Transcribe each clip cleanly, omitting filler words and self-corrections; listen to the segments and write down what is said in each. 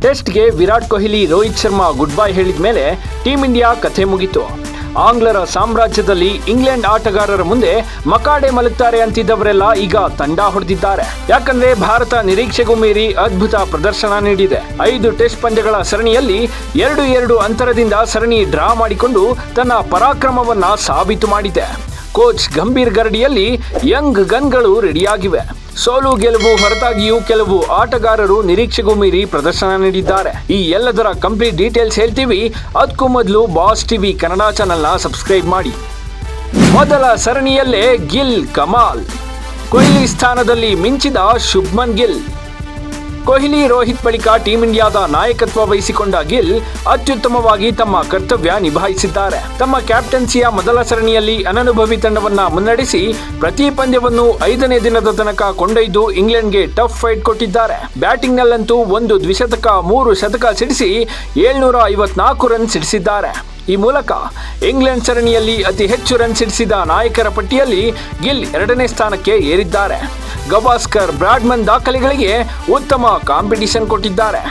ಟೆಸ್ಟ್ಗೆ Virat Kohli, Rohit Sharma good bye ಹೇಳಿದ ಮೇಲೆ team India ಕಥೆ ಮುಗಿತು. ಆಂಗ್ಲರ ಸಾಮ್ರಾಜ್ಯದಲ್ಲಿ ಇಂಗ್ಲೆಂಡ್ ಆಟಗಾರರ ಮುಂದೆ ಮಕಾಡೆ ಮಲಗ್ತಾರೆ ಅಂತಿದ್ದವರೆಲ್ಲ ಈಗ ತಂಡ ಹೊಡೆದಿದ್ದಾರೆ. ಯಾಕಂದ್ರೆ ಭಾರತ ನಿರೀಕ್ಷೆಗೂ ಮೀರಿ ಅದ್ಭುತ ಪ್ರದರ್ಶನ ನೀಡಿದೆ. 5 ಟೆಸ್ಟ್ ಪಂದ್ಯಗಳ ಸರಣಿಯಲ್ಲಿ 2-2 ಅಂತರದಿಂದ ಸರಣಿ ಡ್ರಾ ಮಾಡಿಕೊಂಡು ತನ್ನ ಪರಾಕ್ರಮವನ್ನ ಸಾಬೀತು ಮಾಡಿದೆ. ಕೋಚ್ ಗಂಭೀರ್ ಗರಡಿಯಲ್ಲಿ ಯಂಗ್ ಗನ್ಗಳು ರೆಡಿಯಾಗಿವೆ. ಸೋಲು ಗೆಲುವು ಹೊರತಾಗಿಯೂ ಕೆಲವು ಆಟಗಾರರು ನಿರೀಕ್ಷೆಗೂ ಮೀರಿ ಪ್ರದರ್ಶನ ನೀಡಿದ್ದಾರೆ. ಈ ಎಲ್ಲದರ ಕಂಪ್ಲೀಟ್ ಡೀಟೇಲ್ಸ್ ಹೇಳ್ತೀವಿ. ಅದಕ್ಕೂ ಮೊದಲು ಬಾಸ್ ಟಿವಿ ಕನ್ನಡ ಚಾನೆಲ್ನ ಸಬ್ಸ್ಕ್ರೈಬ್ ಮಾಡಿ. ಮೊದಲ ಸರಣಿಯಲ್ಲೇ ಗಿಲ್ ಕಮಾಲ್. ಕೊಹ್ಲಿ ಸ್ಥಾನದಲ್ಲಿ ಮಿಂಚಿದ ಶುಭ್ಮನ್ ಗಿಲ್. ಕೊಹ್ಲಿ, ರೋಹಿತ್ ಬಳಿಕ ಟೀಂ ಇಂಡಿಯಾದ ನಾಯಕತ್ವ ವಹಿಸಿಕೊಂಡ ಗಿಲ್ ಅತ್ಯುತ್ತಮವಾಗಿ ತಮ್ಮ ಕರ್ತವ್ಯ ನಿಭಾಯಿಸಿದ್ದಾರೆ. ತಮ್ಮ ಕ್ಯಾಪ್ಟನ್ಸಿಯ ಮೊದಲ ಸರಣಿಯಲ್ಲಿ ಅನನುಭವಿ ತಂಡವನ್ನ ಮುನ್ನಡೆಸಿ ಪ್ರತಿ ಪಂದ್ಯವನ್ನು 5ನೇ ದಿನದ ತನಕ ಕೊಂಡೊಯ್ದು ಇಂಗ್ಲೆಂಡ್ಗೆ ಟಫ್ ಫೈಟ್ ಕೊಟ್ಟಿದ್ದಾರೆ. ಬ್ಯಾಟಿಂಗ್ನಲ್ಲಂತೂ 1 ದ್ವಿಶತಕ, 3 ಶತಕ ಸಿಡಿಸಿ 754 ರನ್ ಸಿಡಿಸಿದ್ದಾರೆ. ಈ ಮೂಲಕ ಇಂಗ್ಲೆಂಡ್ ಸರಣಿಯಲ್ಲಿ ಅತಿ ಹೆಚ್ಚು ರನ್ ಸಿಡಿಸಿದ ನಾಯಕರ ಪಟ್ಟಿಯಲ್ಲಿ ಗಿಲ್ 2ನೇ ಸ್ಥಾನಕ್ಕೆ ಏರಿದ್ದಾರೆ. ಗವಾಸ್ಕರ್, ಬ್ರಾಡ್ಮನ್ ದಾಖಲೆಗಳಿಗೆ ಉತ್ತಮ ಕಾಂಪಿಟಿಷನ್ ಕೊಟ್ಟಿದ್ದಾರೆ.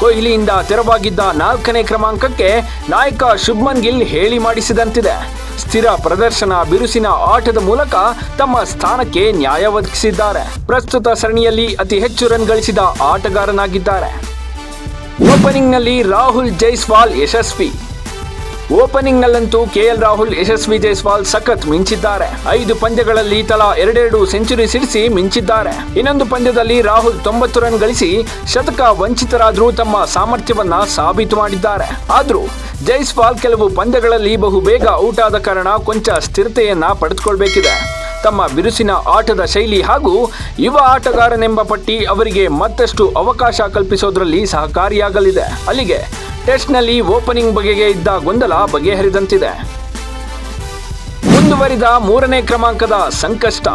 ಕೊಹ್ಲಿಯಿಂದ ತೆರವಾಗಿದ್ದ 4ನೇ ಕ್ರಮಾಂಕಕ್ಕೆ ನಾಯಕ ಶುಭ್ಮನ್ ಗಿಲ್ ಹೇಳಿ ಮಾಡಿಸಿದಂತಿದೆ. ಸ್ಥಿರ ಪ್ರದರ್ಶನ, ಬಿರುಸಿನ ಆಟದ ಮೂಲಕ ತಮ್ಮ ಸ್ಥಾನಕ್ಕೆ ನ್ಯಾಯ ಒದಗಿಸಿದ್ದಾರೆ. ಪ್ರಸ್ತುತ ಸರಣಿಯಲ್ಲಿ ಅತಿ ಹೆಚ್ಚು ರನ್ ಗಳಿಸಿದ ಆಟಗಾರನಾಗಿದ್ದಾರೆ. ಓಪನಿಂಗ್ನಲ್ಲಿ ರಾಹುಲ್ ಜೈಸ್ವಾಲ್ ಯಶಸ್ವಿ. ಓಪನಿಂಗ್ನಲ್ಲಂತೂ ಕೆಎಲ್ ರಾಹುಲ್, ಯಶಸ್ವಿ ಜೈಸ್ವಾಲ್ ಸಖತ್ ಮಿಂಚಿದ್ದಾರೆ. 5 ಪಂದ್ಯಗಳಲ್ಲಿ ತಲಾ 2 ಸೆಂಚುರಿ ಸಿಡಿಸಿ ಮಿಂಚಿದ್ದಾರೆ. ಇನ್ನೊಂದು ಪಂದ್ಯದಲ್ಲಿ ರಾಹುಲ್ 90 ರನ್ ಗಳಿಸಿ ಶತಕ ವಂಚಿತರಾದರೂ ತಮ್ಮ ಸಾಮರ್ಥ್ಯವನ್ನ ಸಾಬೀತು ಮಾಡಿದ್ದಾರೆ. ಆದ್ರೂ ಜೈಸ್ವಾಲ್ ಕೆಲವು ಪಂದ್ಯಗಳಲ್ಲಿ ಬಹುಬೇಗ ಔಟ್ ಆದ ಕಾರಣ ಕೊಂಚ ಸ್ಥಿರತೆಯನ್ನ ಪಡೆದುಕೊಳ್ಬೇಕಿದೆ. ತಮ್ಮ ಬಿರುಸಿನ ಆಟದ ಶೈಲಿ ಹಾಗೂ ಯುವ ಆಟಗಾರನೆಂಬ ಪಟ್ಟಿ ಅವರಿಗೆ ಮತ್ತಷ್ಟು ಅವಕಾಶ ಕಲ್ಪಿಸೋದ್ರಲ್ಲಿ ಸಹಕಾರಿಯಾಗಲಿದೆ. ಅಲ್ಲಿಗೆ ಟೆಸ್ಟ್ನಲ್ಲಿ ಓಪನಿಂಗ್ ಬಗೆಗೆ ಇದ್ದ ಗೊಂದಲ ಬಗೆಹರಿದಂತಿದೆ. ಮುಂದುವರಿದ 3ನೇ ಕ್ರಮಾಂಕದ ಸಂಕಷ್ಟ.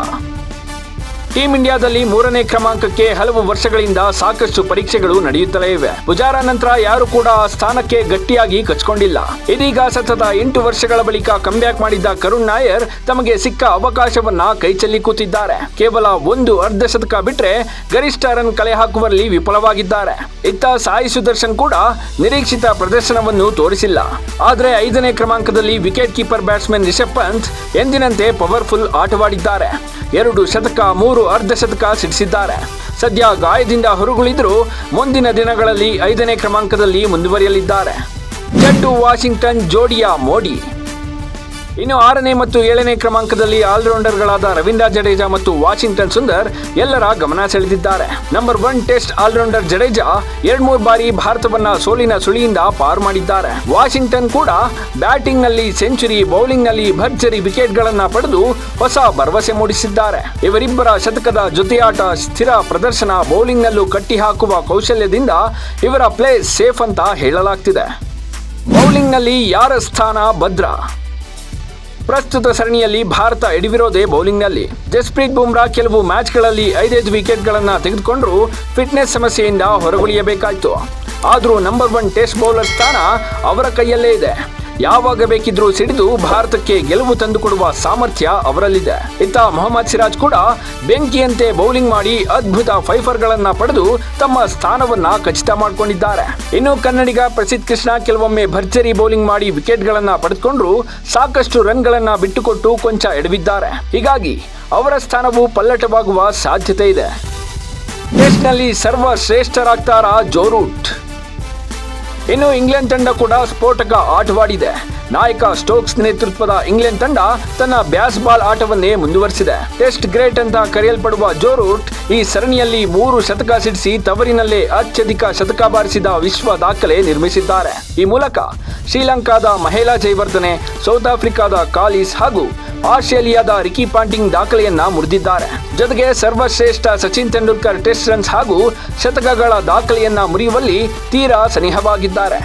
ಟೀಂ ಇಂಡಿಯಾದಲ್ಲಿ 3ನೇ ಕ್ರಮಾಂಕಕ್ಕೆ ಹಲವು ವರ್ಷಗಳಿಂದ ಸಾಕಷ್ಟು ಪರೀಕ್ಷೆಗಳು ನಡೆಯುತ್ತಲೇ ಇವೆ. ಪುಜಾರ ನಂತರ ಯಾರು ಕೂಡ ಆ ಸ್ಥಾನಕ್ಕೆ ಗಟ್ಟಿಯಾಗಿ ಕಚ್ಕೊಂಡಿಲ್ಲ. ಇದೀಗ ಸತತ 8 ವರ್ಷಗಳ ಬಳಿಕ ಕಂಬ್ಯಾಕ್ ಮಾಡಿದ್ದ ಕರುಣ್ ನಾಯರ್ ತಮಗೆ ಸಿಕ್ಕ ಅವಕಾಶವನ್ನ ಕೈಚೆಲ್ಲಿ ಕೂತಿದ್ದಾರೆ. ಕೇವಲ 1 ಅರ್ಧ ಶತಕ ಬಿಟ್ರೆ ಗರಿಷ್ಠ ರನ್ ಕಲೆ ಹಾಕುವಲ್ಲಿ ವಿಫಲವಾಗಿದ್ದಾರೆ. ಇತ್ತ ಸಾಯಿ ಸುದರ್ಶನ್ ಕೂಡ ನಿರೀಕ್ಷಿತ ಪ್ರದರ್ಶನವನ್ನು ತೋರಿಸಿಲ್ಲ. ಆದ್ರೆ 5ನೇ ಕ್ರಮಾಂಕದಲ್ಲಿ wicket keeper batsman Rishabh Pant ಎಂದಿನಂತೆ ಪವರ್ಫುಲ್ ಆಟವಾಡಿದ್ದಾರೆ. 2 ಶತಕ, 3 ಅರ್ಧ ಶತಕ ಸಿಡಿಸಿದ್ದಾರೆ. ಸದ್ಯ ಗಾಯದಿಂದ ಹೊರಗುಳಿದ್ರು ಮುಂದಿನ ದಿನಗಳಲ್ಲಿ 5ನೇ ಕ್ರಮಾಂಕದಲ್ಲಿ ಮುಂದುವರಿಯಲಿದ್ದಾರೆ. ಜಡ್ಡು ವಾಷಿಂಗ್ಟನ್ ಜೋಡಿಯ ಮೋಡಿ. ಇನ್ನು 6ನೇ ಮತ್ತು 7ನೇ ಕ್ರಮಾಂಕದಲ್ಲಿ ಆಲ್ರೌಂಡರ್ಗಳಾದ ರವೀಂದ್ರ ಜಡೇಜಾ ಮತ್ತು ವಾಷಿಂಗ್ಟನ್ ಸುಂದರ್ ಎಲ್ಲರ ಗಮನ ಸೆಳೆದಿದ್ದಾರೆ. ನಂಬರ್ 1 ಟೆಸ್ಟ್ ಆಲ್ರೌಂಡರ್ ಜಡೇಜಾ 2-3 ಬಾರಿ ಭಾರತವನ್ನ ಸೋಲಿನ ಸುಳಿಯಿಂದ ಪಾರು ಮಾಡಿದ್ದಾರೆ. ವಾಷಿಂಗ್ಟನ್ ಕೂಡ ಬ್ಯಾಟಿಂಗ್ ನಲ್ಲಿ ಸೆಂಚುರಿ, ಬೌಲಿಂಗ್ ನಲ್ಲಿ ಭರ್ಜರಿ ವಿಕೆಟ್ ಗಳನ್ನ ಪಡೆದು ಹೊಸ ಭರವಸೆ ಮೂಡಿಸಿದ್ದಾರೆ. ಇವರಿಬ್ಬರ ಶತಕದ ಜೊತೆಯಾಟ, ಸ್ಥಿರ ಪ್ರದರ್ಶನ, ಬೌಲಿಂಗ್ ನಲ್ಲೂ ಕಟ್ಟಿ ಹಾಕುವ ಕೌಶಲ್ಯದಿಂದ ಇವರ ಪ್ಲೇ ಸೇಫ್ ಅಂತ ಹೇಳಲಾಗ್ತಿದೆ. ಬೌಲಿಂಗ್ ನಲ್ಲಿ ಯಾರ ಸ್ಥಾನ ಭದ್ರ? ಪ್ರಸ್ತುತ ಸರಣಿಯಲ್ಲಿ ಭಾರತ ಎಡವಿರೋದೇ ಬೌಲಿಂಗ್ನಲ್ಲಿ. ಜಸ್ಪ್ರೀತ್ ಬುಮ್ರಾ ಕೆಲವು ಮ್ಯಾಚ್ಗಳಲ್ಲಿ 5 ವಿಕೆಟ್ಗಳನ್ನು ತೆಗೆದುಕೊಂಡ್ರೂ ಫಿಟ್ನೆಸ್ ಸಮಸ್ಯೆಯಿಂದ ಹೊರಗುಳಿಯಬೇಕಾಯಿತು. ಆದರೂ ನಂಬರ್ 1 ಟೆಸ್ಟ್ ಬೌಲರ್ ಸ್ಥಾನ ಅವರ ಕೈಯಲ್ಲೇ ಇದೆ. ಯಾವಾಗ ಬೇಕಿದ್ರೂ ಸಿಡಿದು ಭಾರತಕ್ಕೆ ಗೆಲುವು ತಂದುಕೊಡುವ ಸಾಮರ್ಥ್ಯ ಅವರಲ್ಲಿದೆ. ಇತ್ತ ಮೊಹಮ್ಮದ್ ಸಿರಾಜ್ ಕೂಡ ಬೆಂಕಿಯಂತೆ ಬೌಲಿಂಗ್ ಮಾಡಿ ಅದ್ಭುತ ಫೈಫರ್ಗಳನ್ನ ಪಡೆದು ತಮ್ಮ ಸ್ಥಾನವನ್ನ ಖಚಿತ ಮಾಡಿಕೊಂಡಿದ್ದಾರೆ. ಇನ್ನು ಕನ್ನಡಿಗ ಪ್ರಸಿದ್ಧ ಕೃಷ್ಣ ಕೆಲವೊಮ್ಮೆ ಭರ್ಜರಿ ಬೌಲಿಂಗ್ ಮಾಡಿ ವಿಕೆಟ್ಗಳನ್ನ ಪಡೆದುಕೊಂಡ್ರು ಸಾಕಷ್ಟು ರನ್ಗಳನ್ನ ಬಿಟ್ಟುಕೊಟ್ಟು ಕೊಂಚ ಎಡವಿದ್ದಾರೆ. ಹೀಗಾಗಿ ಅವರ ಸ್ಥಾನವು ಪಲ್ಲಟವಾಗುವ ಸಾಧ್ಯತೆ ಇದೆ. ಟೆಸ್ಟ್ನಲ್ಲಿ ಸರ್ವಶ್ರೇಷ್ಠರಾಗ್ತಾರಾ ಜೋ ರೂಟ್? ಇನ್ನು ಇಂಗ್ಲೆಂಡ್ ತಂಡ ಕೂಡ ಸ್ಫೋಟಕ ಆಟವಾಡಿದೆ. ನಾಯಕ ಸ್ಟೋಕ್ಸ್ ನೇತೃತ್ವದ ಇಂಗ್ಲೆಂಡ್ ತಂಡ ತನ್ನ ಬ್ಯಾಸ್ ಬಾಲ್ ಆಟವನ್ನೇ ಮುಂದುವರಿಸಿದೆ. ಟೆಸ್ಟ್ ಗ್ರೇಟ್ ಅಂತ ಕರೆಯಲ್ಪಡುವ ಜೋ ರೂಟ್ ಈ ಸರಣಿಯಲ್ಲಿ 3 ಶತಕ ಸಿಡಿಸಿ ತವರಿನಲ್ಲೇ ಅತ್ಯಧಿಕ ಶತಕ ಬಾರಿಸಿದ ವಿಶ್ವ ದಾಖಲೆ ನಿರ್ಮಿಸಿದ್ದಾರೆ. ಈ ಮೂಲಕ ಶ್ರೀಲಂಕಾದ ಮಹೇಲಾ ಜಯವರ್ಧನೆ, ಸೌತ್ ಆಫ್ರಿಕಾದ ಕಾಲಿಸ್ ಹಾಗೂ ಆಸ್ಟ್ರೇಲಿಯಾದ ರಿಕಿ ಪಾಂಟಿಂಗ್ ದಾಖಲೆಯನ್ನ ಮುರಿದಿದ್ದಾರೆ. ಜೊತೆಗೆ ಸರ್ವಶ್ರೇಷ್ಠ ಸಚಿನ್ ತೆಂಡೂಲ್ಕರ್ ಟೆಸ್ಟ್ ರನ್ಸ್ ಹಾಗೂ ಶತಕಗಳ ದಾಖಲೆಯನ್ನ ಮುರಿಯುವಲ್ಲಿ ತೀರಾ ಸನಿಹವಾಗಿದ್ದಾರೆ.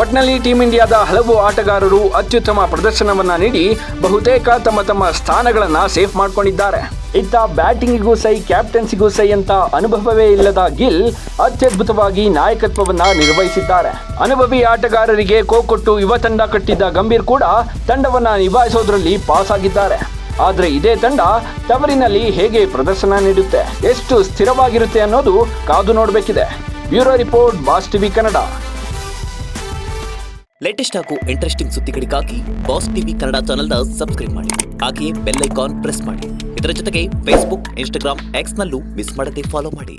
ಒಟ್ನಲ್ಲಿ ಟೀಂ ಇಂಡಿಯಾದ ಹಲವು ಆಟಗಾರರು ಅತ್ಯುತ್ತಮ ಪ್ರದರ್ಶನವನ್ನ ನೀಡಿ ಬಹುತೇಕ ತಮ್ಮ ಸ್ಥಾನಗಳನ್ನ ಸೇಫ್ ಮಾಡಿಕೊಂಡಿದ್ದಾರೆ. ಇತ್ತ ಬ್ಯಾಟಿಂಗಿಗೂ ಸೈ, ಕ್ಯಾಪ್ಟನ್ಸಿಗೂ ಸೈ ಅಂತ ಅನುಭವವೇ ಇಲ್ಲದ ಗಿಲ್ ಅತ್ಯದ್ಭುತವಾಗಿ ನಾಯಕತ್ವವನ್ನ ನಿರ್ವಹಿಸಿದ್ದಾರೆ. ಅನುಭವಿ ಆಟಗಾರರಿಗೆ ಕೊಟ್ಟು ಯುವ ತಂಡ ಕಟ್ಟಿದ್ದ ಗಂಭೀರ್ ಕೂಡ ತಂಡವನ್ನ ನಿಭಾಯಿಸೋದ್ರಲ್ಲಿ ಪಾಸ್ ಆಗಿದ್ದಾರೆ. ಆದ್ರೆ ಇದೇ ತಂಡ ತವರಿನಲ್ಲಿ ಹೇಗೆ ಪ್ರದರ್ಶನ ನೀಡುತ್ತೆ, ಎಷ್ಟು ಸ್ಥಿರವಾಗಿರುತ್ತೆ ಅನ್ನೋದು ಕಾದು ನೋಡಬೇಕಿದೆ. Bureau report boss TV Kannada. Latest ಹಾಗೂ ಇಂಟ್ರೆಸ್ಟಿಂಗ್ ಸುದ್ದಿಗಳಿಗಾಗಿ ಬಾಸ್ ಟಿವಿ ಕನ್ನಡ ಚಾನೆಲ್ನ ಸಬ್ಸ್ಕ್ರೈಬ್ ಮಾಡಿ. ಹಾಗೆಯೇ ಬೆಲ್ ಐಕಾನ್ ಪ್ರೆಸ್ ಮಾಡಿ. ಇದರ ಜೊತೆಗೆ ಫೇಸ್ಬುಕ್, ಇನ್ಸ್ಟಾಗ್ರಾಮ್, ಎಕ್ಸ್ನಲ್ಲೂ ಮಿಸ್ ಮಾಡದೆ ಫಾಲೋ ಮಾಡಿ.